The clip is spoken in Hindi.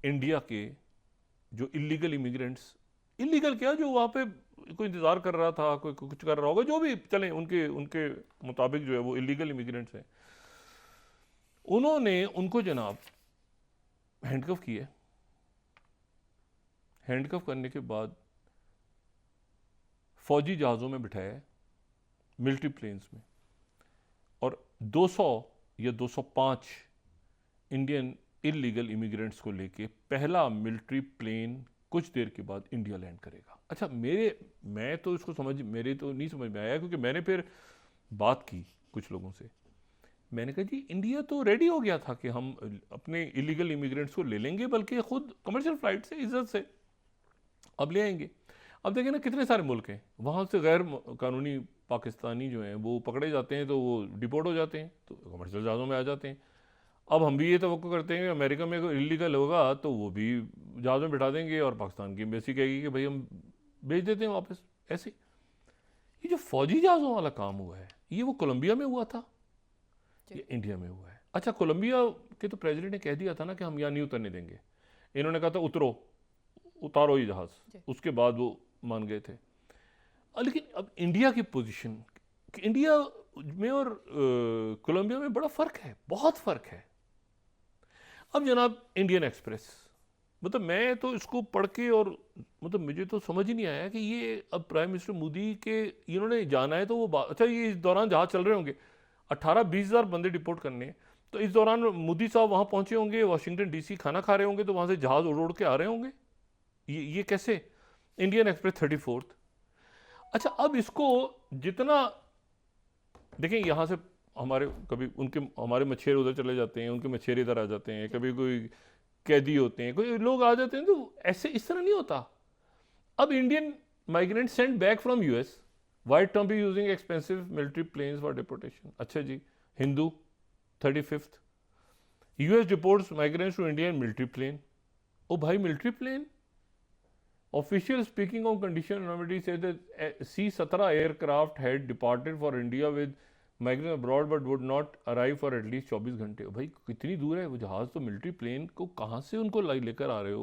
इंडिया के जो इलीगल इमिग्रेंट्स, इलीगल क्या, जो वहाँ पे कोई इंतज़ार कर रहा था, कोई कुछ कर रहा होगा, जो भी चलें, उनके उनके मुताबिक जो है वो इलीगल इमिग्रेंट्स हैं, उन्होंने उनको जनाब हैंडकफ किए। हैंडकफ करने के बाद फौजी जहाज़ों में बिठाया, मिलिट्री प्लेन्स में, और 200 या 205 इंडियन इलीगल इमिग्रेंट्स को लेके पहला मिलिट्री प्लेन कुछ देर के बाद इंडिया लैंड करेगा। अच्छा, मैं तो इसको मेरे तो नहीं समझ में आया, क्योंकि मैंने फिर बात की कुछ लोगों से। मैंने कहा जी, इंडिया तो रेडी हो गया था कि हम अपने इलीगल इमिग्रेंट्स को ले लेंगे, बल्कि खुद कमर्शियल फ्लाइट से इज्जत से अब ले आएंगे। अब देखें ना, कितने सारे मुल्क हैं, वहाँ से गैर कानूनी पाकिस्तानी जो हैं वो पकड़े जाते हैं, तो वो डिपोर्ट हो जाते हैं, तो कमर्शियल जहाज़ों में आ जाते हैं। अब हम भी ये तवक्को करते हैं कि अमेरिका में अगर इलीगल होगा तो वो भी जहाज़ में बिठा देंगे, और पाकिस्तान की एम्बेसी कहेगी कि भाई हम भेज देते हैं वापस। ऐसे ये जो फौजी जहाज़ों वाला काम हुआ है, ये वो कोलंबिया में हुआ था, ये इंडिया में हुआ है। अच्छा, कोलंबिया के तो प्रेसिडेंट ने कह दिया था ना कि हम यहाँ नहीं उतरने देंगे। इन्होंने कहा था उतरो, उतारो ये जहाज़, उसके बाद वो मान गए थे। लेकिन अब इंडिया की पोजीशन, इंडिया में और कोलंबिया में बड़ा फ़र्क है, बहुत फ़र्क है। अब जनाब इंडियन एक्सप्रेस, मतलब मैं तो इसको पढ़ के, और मतलब मुझे तो समझ ही नहीं आया कि ये अब प्राइम मिनिस्टर मोदी के इन्होंने जाना है तो वो अच्छा, ये इस दौरान जहाज चल रहे होंगे, 18-20 हज़ार बंदे डिपोर्ट करने हैं, तो इस दौरान मोदी साहब वहाँ पहुँचे होंगे, वाशिंगटन डीसी खाना खा रहे होंगे, तो वहाँ से जहाज़ उड़ उड़ के आ रहे होंगे। ये कैसे? Indian express 34th। अच्छा, अब इसको जितना देखें, यहाँ से हमारे कभी उनके हमारे मछेरे उधर चले जाते हैं, उनके मछेरे इधर आ जाते हैं, कभी कोई कैदी होते हैं, कोई लोग आ जाते हैं, तो ऐसे इस तरह नहीं होता। अब Indian migrant sent back from US, why Trump is using expensive military planes for deportation. अच्छा जी, Hindu 35th, US deports migrants to Indian military plane. ओ भाई, military plane? Official speaking on condition anonymity said that C-17 aircraft had departed for India with migrants abroad but would not arrive for at least 24 घंटे। भाई कितनी दूर है वो जहाज़, तो मिलिट्री प्लेन को कहाँ से उनको लेकर आ रहे हो?